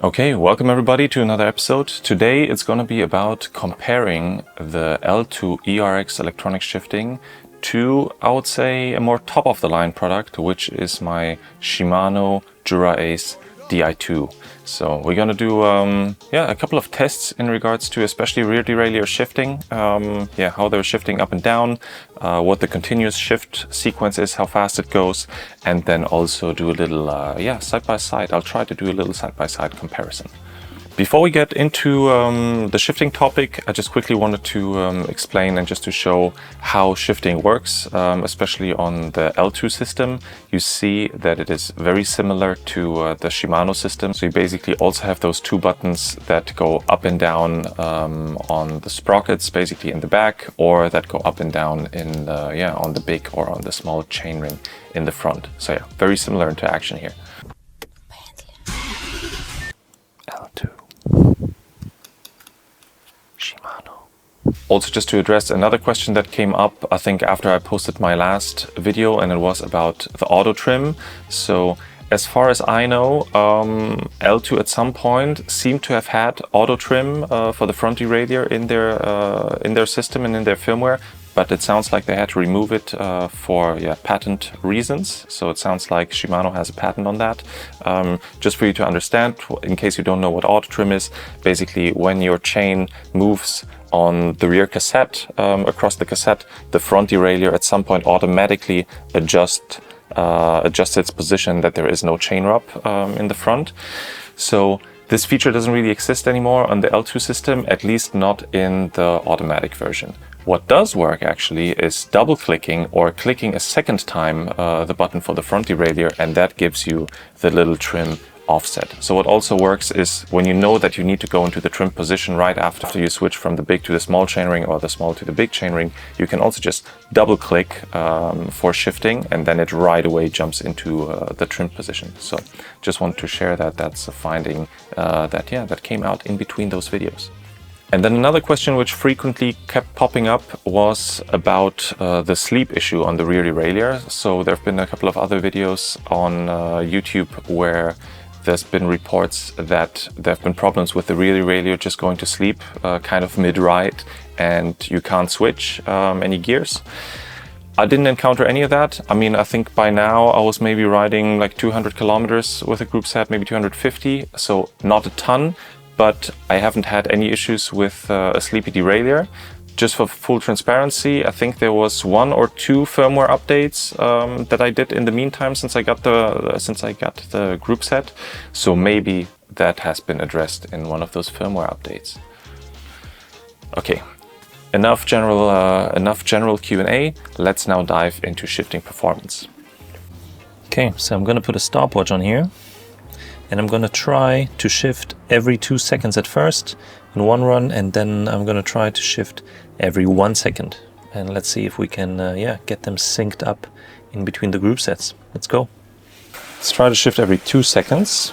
Okay, welcome everybody to another episode. Today it's going to be about comparing the L-Twoo eRX electronic shifting to, I would say, a more top of the line product, which is my Shimano Dura Ace Di2. So we're going to do a couple of tests in regards to especially rear derailleur shifting, how they're shifting up and down, what the continuous shift sequence is, how fast it goes, and then also do a little side-by-side. I'll try to do a little side-by-side comparison. Before we get into the shifting topic, I just quickly wanted to explain and just to show how shifting works, especially on the L-Twoo system. You see that it is very similar to the Shimano system. So you basically also have those two buttons that go up and down on the sprockets, basically in the back, or that go up and down in on the big or on the small chainring in the front. So yeah, very similar interaction here. L-Twoo. Shimano. Also, just to address another question that came up, I think after I posted my last video, and it was about the auto trim. So as far as I know, L-Twoo at some point seemed to have had auto trim for the front derailleur in their system and in their firmware. But it sounds like they had to remove it for patent reasons. So it sounds like Shimano has a patent on that. Just for you to understand, in case you don't know what auto trim is, basically when your chain moves on the rear cassette, across the cassette, the front derailleur at some point automatically adjusts its position, that there is no chain rub in the front. So this feature doesn't really exist anymore on the L-Twoo system, at least not in the automatic version. What does work actually is double clicking or clicking a second time the button for the front derailleur, and that gives you the little trim offset. So what also works is when you know that you need to go into the trim position right after you switch from the big to the small chainring or the small to the big chainring, you can also just double click for shifting, and then it right away jumps into the trim position. So just wanted to share that. That's a finding that came out in between those videos. And then another question which frequently kept popping up was about the sleep issue on the rear derailleur. So there have been a couple of other videos on YouTube where there's been reports that there have been problems with the rear derailleur just going to sleep kind of mid-ride, and you can't switch any gears. I didn't encounter any of that. I mean, I think by now I was maybe riding like 200 kilometers with a group set, maybe 250, so not a ton. But I haven't had any issues with a sleepy derailleur. Just for full transparency, I think there was 1 or 2 firmware updates that I did in the meantime since I got the group set. So maybe that has been addressed in one of those firmware updates. Okay, enough general Q&A. Let's now dive into shifting performance. Okay, so I'm gonna put a stopwatch on here. And I'm going to try to shift every 2 seconds at first in one run, and then I'm going to try to shift every 1 second. And let's see if we can get them synced up in between the group sets. Let's go. Let's try to shift every 2 seconds.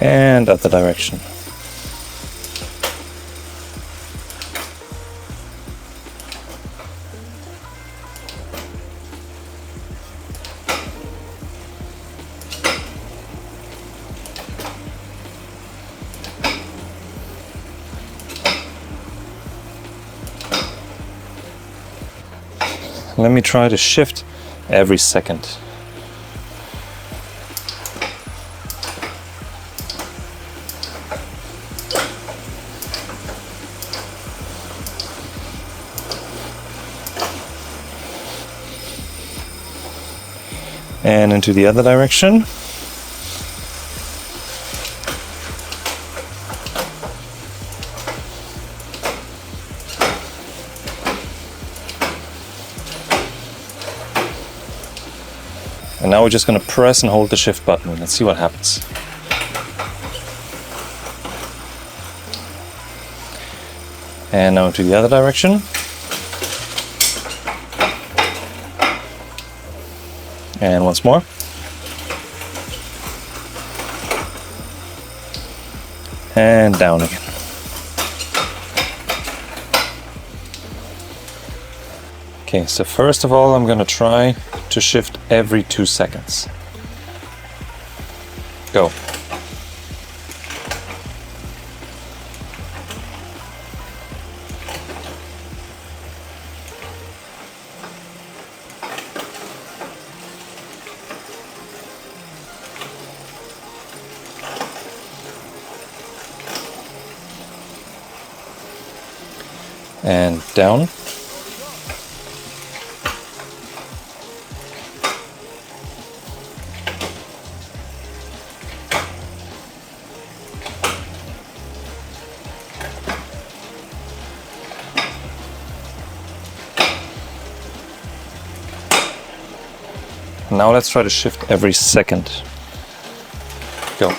And other direction. Let me try to shift every second. And into the other direction. And now we're just going to press and hold the shift button. Let's see what happens. And now to the other direction. And once more. And down again. Okay, so first of all, I'm going to try to shift every 2 seconds. Go. And down. Now let's try to shift every second. Go.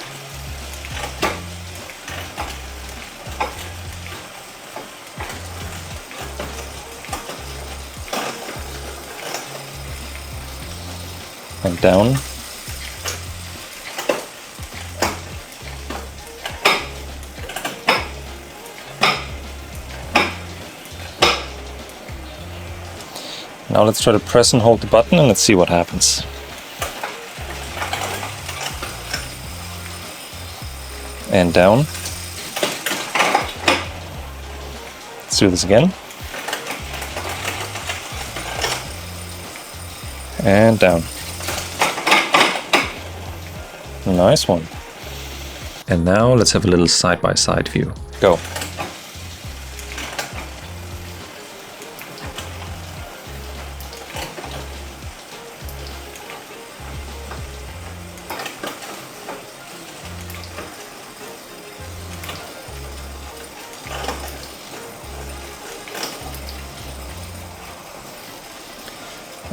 And down. Now let's try to press and hold the button and let's see what happens. And down. Let's do this again. And down. Nice one. And now let's have a little side-by-side view. Go.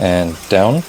And down.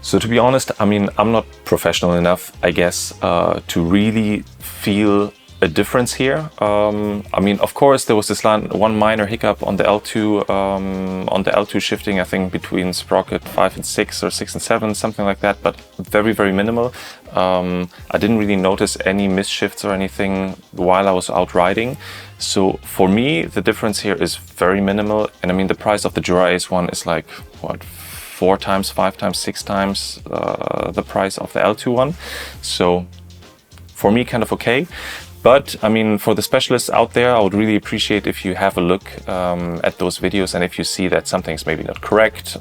So to be honest, I mean, I'm not professional enough, I guess, to really feel a difference here. I mean, of course, there was this one minor hiccup on the L2 shifting, I think between sprocket 5 and 6 or 6 and 7, something like that, but very, very minimal. I didn't really notice any misshifts or anything while I was out riding. So for me, the difference here is very minimal. And I mean, the price of the Dura Ace one is like, what, 4 times, 5 times, 6 times the price of the L2 one. So for me, kind of okay. But I mean, for the specialists out there, I would really appreciate if you have a look at those videos, and if you see that something's maybe not correct,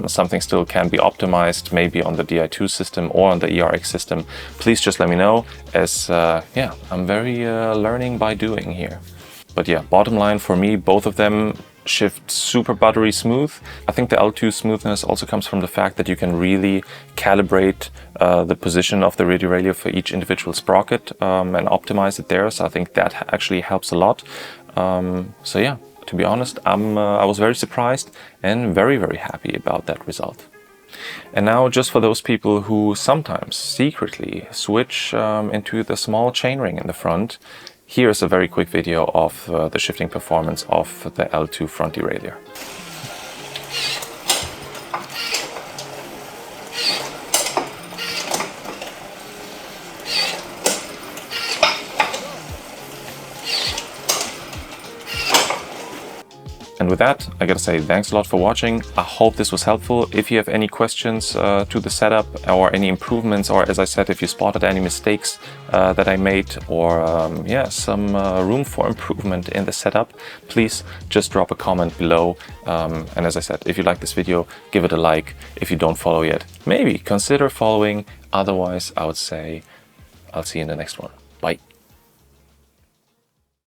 something still can be optimized, maybe on the Di2 system or on the eRX system, please just let me know, as yeah, I'm very learning by doing here. But yeah, bottom line for me, both of them shift super buttery smooth. I think the L2 smoothness also comes from the fact that you can really calibrate the position of the radio derailleur for each individual sprocket and optimize it there. So I think that actually helps a lot. So yeah, to be honest, I was very surprised and very, very happy about that result. And now, just for those people who sometimes secretly switch into the small chainring in the front, here's a very quick video of the shifting performance of the L2 front derailleur. And with that, I gotta say thanks a lot for watching. I hope this was helpful. If you have any questions to the setup or any improvements, or as I said, if you spotted any mistakes that I made, or yeah, some room for improvement in the setup, please just drop a comment below. And as I said, if you like this video, give it a like. If you don't follow yet, maybe consider following. Otherwise, I would say I'll see you in the next one.